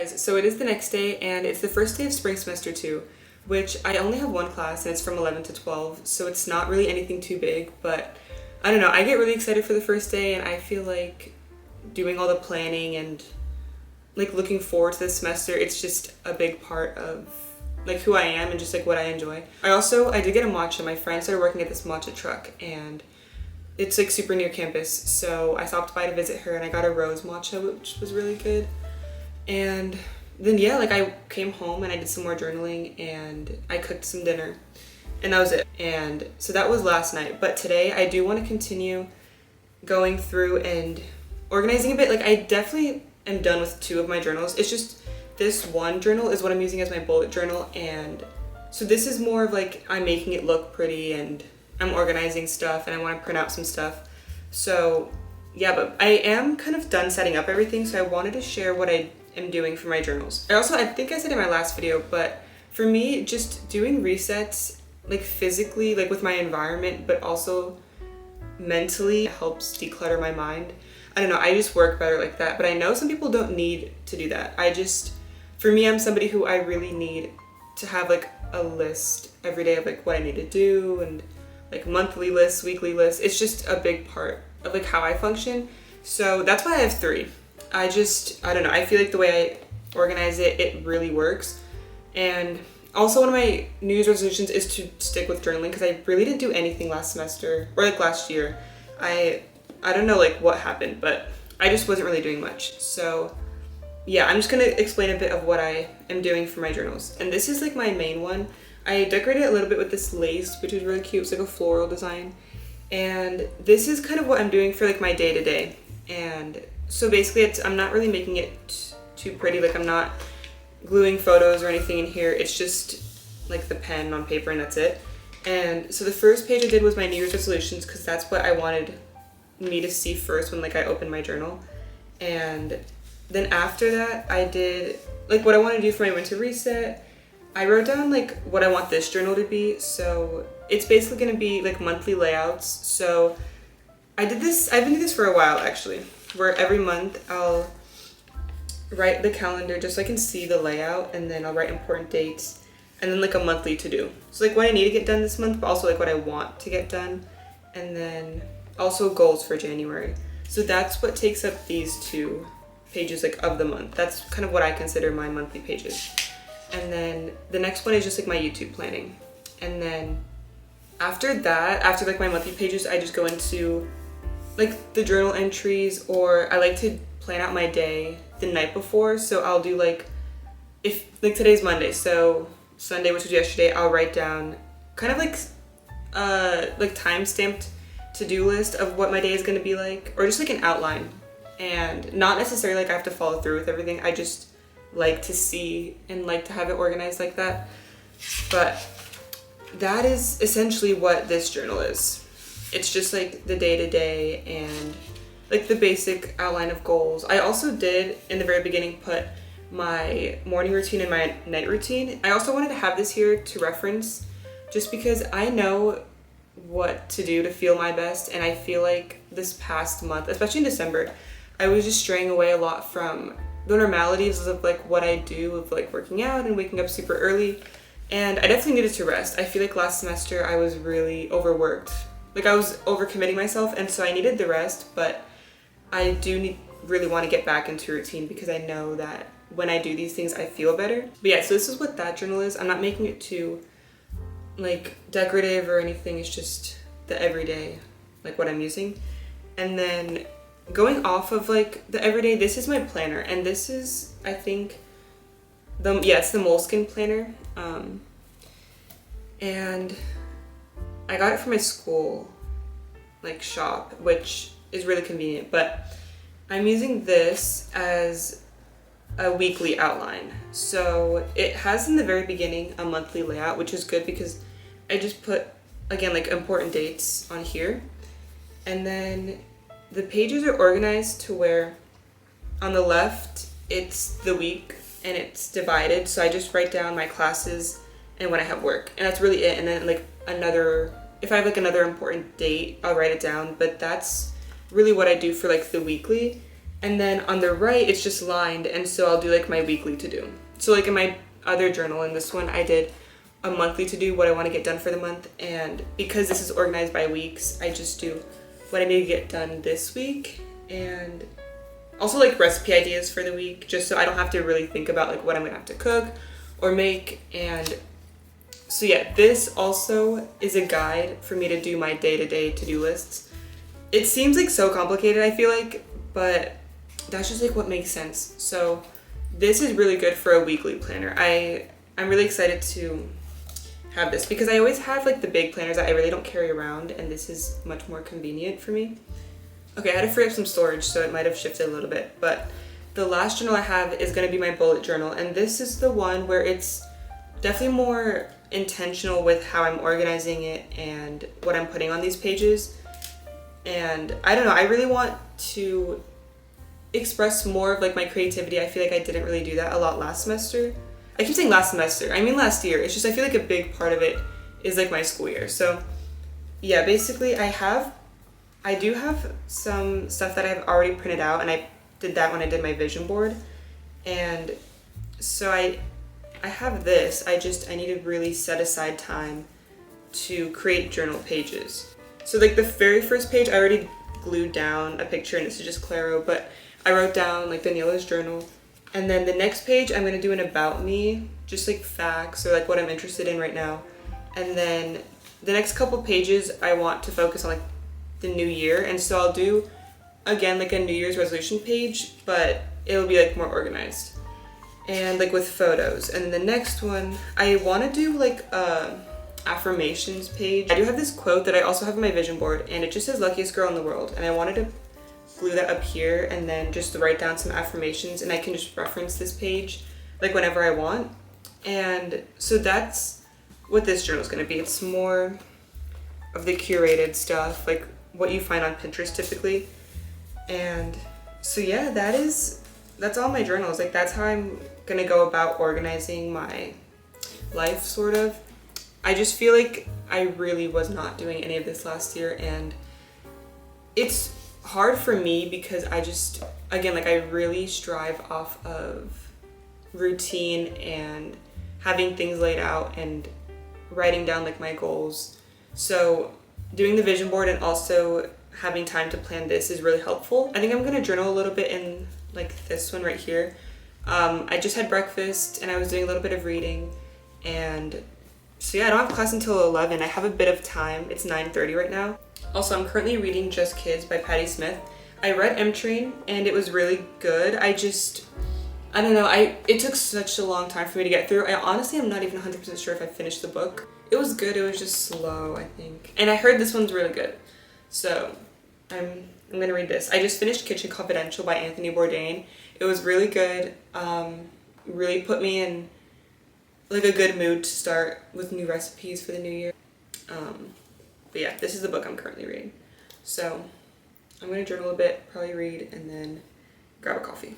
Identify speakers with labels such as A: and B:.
A: guys, so it is the next day and it's the first day of spring semester 2, which I only have one class and it's from 11 to 12, so it's not really anything too big, but I don't know, I get really excited for the first day and I feel like doing all the planning and like looking forward to this semester, it's just a big part of like who I am and just like what I enjoy. I did get a matcha. My friend started working at this matcha truck and it's like super near campus, so I stopped by to visit her and I got a rose matcha, which was really good. And then yeah, like I came home and I did some more journaling and I cooked some dinner and that was it. And so that was last night, but today I do want to continue going through and organizing a bit. Like I definitely am done with 2 of my journals. It's just this one journal is what I'm using as my bullet journal, and so this is more of like I'm making it look pretty and I'm organizing stuff and I want to print out some stuff. So yeah, but I am kind of done setting up everything, so I wanted to share what I am doing for my journals. I think I said in my last video, but for me, just doing resets like physically, like with my environment, but also mentally helps declutter my mind. I don't know, I just work better like that, but I know some people don't need to do that. For me, I'm somebody who I really need to have like a list every day of like what I need to do, and like monthly lists, weekly lists. It's just a big part of like how I function. So that's why I have 3. I don't know, I feel like the way I organize it, it really works. And also one of my New Year's resolutions is to stick with journaling, because I really didn't do anything last semester or like last year. I don't know like what happened, but I just wasn't really doing much. So yeah, I'm just gonna explain a bit of what I am doing for my journals. And this is like my main one. I decorated it a little bit with this lace, which is really cute. It's like a floral design. And this is kind of what I'm doing for like my day-to-day. And so basically I'm not really making it too pretty. Like I'm not gluing photos or anything in here. It's just like the pen on paper and that's it. And so the first page I did was my New Year's resolutions, because that's what I wanted me to see first when like I opened my journal. And then after that, I did like what I want to do for my winter reset. I wrote down like what I want this journal to be. So it's basically going to be like monthly layouts. So I've been doing this for a while actually, where every month I'll write the calendar just so I can see the layout, and then I'll write important dates, and then like a monthly to do. So like what I need to get done this month, but also like what I want to get done, and then also goals for January. So that's what takes up these 2 pages like of the month. That's kind of what I consider my monthly pages. And then the next one is just like my YouTube planning. And then after that, after like my monthly pages, I just go into like the journal entries, or I like to plan out my day the night before. So I'll do like, if like today's Monday, so Sunday, which was yesterday, I'll write down kind of like time-stamped to-do list of what my day is going to be like, or just like an outline. And not necessarily like I have to follow through with everything. I just like to see and like to have it organized like that. But that is essentially what this journal is. It's just like the day-to-day and like the basic outline of goals. I also did in the very beginning put my morning routine and my night routine. I also wanted to have this here to reference, just because I know what to do to feel my best. And I feel like this past month, especially in December, I was just straying away a lot from the normalities of like what I do, of like working out and waking up super early. And I definitely needed to rest. I feel like last semester I was really overworked. Like I was overcommitting myself, and so I needed the rest, but I do really want to get back into routine, because I know that when I do these things I feel better. But yeah, so this is what that journal is. I'm not making it too like decorative or anything. It's just the everyday, like what I'm using. And then going off of like the everyday, this is my planner, and this is, I think, it's the Moleskine planner. And I got it from my school like shop, which is really convenient, but I'm using this as a weekly outline. So it has in the very beginning a monthly layout, which is good because I just put, again, like important dates on here. And then the pages are organized to where on the left, it's the week and it's divided. So I just write down my classes and when I have work, and that's really it. And then like if I have like another important date, I'll write it down, but that's really what I do for like the weekly. And then on the right, it's just lined, and so I'll do like my weekly to do. So like in my other journal, in this one, I did a monthly to do, what I want to get done for the month. And because this is organized by weeks, I just do what I need to get done this week, and also like recipe ideas for the week, just so I don't have to really think about like what I'm gonna have to cook or make. And so yeah, this also is a guide for me to do my day-to-day to-do lists. It seems like so complicated, I feel like, but that's just like what makes sense. So this is really good for a weekly planner. I'm really excited to have this because I always have like the big planners that I really don't carry around, and this is much more convenient for me. Okay, I had to free up some storage, so it might have shifted a little bit, but the last journal I have is going to be my bullet journal, and this is the one where it's definitely more intentional with how I'm organizing it and what I'm putting on these pages. And I don't know, I really want to express more of like my creativity. I feel like I didn't really do that a lot last semester. I keep saying last semester, I mean last year. It's just I feel like a big part of it is like my school year. So yeah, basically I do have some stuff that I've already printed out, and I did that when I did my vision board. And so I have this. I need to really set aside time to create journal pages. So like the very first page, I already glued down a picture, and this is just Claro, but I wrote down like Daniela's journal. And then the next page, I'm gonna do an about me, just like facts or like what I'm interested in right now. And then the next couple pages, I want to focus on like the new year. And so I'll do, again, like a New Year's resolution page, but it'll be like more organized and like with photos. And then the next one, I want to do like a affirmations page. I do have this quote that I also have in my vision board, and it just says luckiest girl in the world. And I wanted to glue that up here and then just write down some affirmations, and I can just reference this page like whenever I want. And so that's what this journal is going to be. It's more of the curated stuff, like what you find on Pinterest typically. And so yeah, that's all my journals. Like that's how I'm gonna go about organizing my life, sort of. I just feel like I really was not doing any of this last year, and it's hard for me because I really strive off of routine and having things laid out and writing down like my goals. So doing the vision board and also having time to plan this is really helpful. I think I'm gonna journal a little bit in like this one right here. I just had breakfast and I was doing a little bit of reading, and so yeah, I don't have class until 11. I have a bit of time. It's 9:30 right now. Also, I'm currently reading Just Kids by Patti Smith. I read M Train and it was really good. I don't know, it took such a long time for me to get through. I honestly am not even 100% sure if I finished the book. It was good, it was just slow, I think. And I heard this one's really good. So I'm gonna read this. I just finished Kitchen Confidential by Anthony Bourdain. It was really good. Really put me in like a good mood to start with new recipes for the new year. But yeah, this is the book I'm currently reading. So I'm gonna journal a bit, probably read, and then grab a coffee.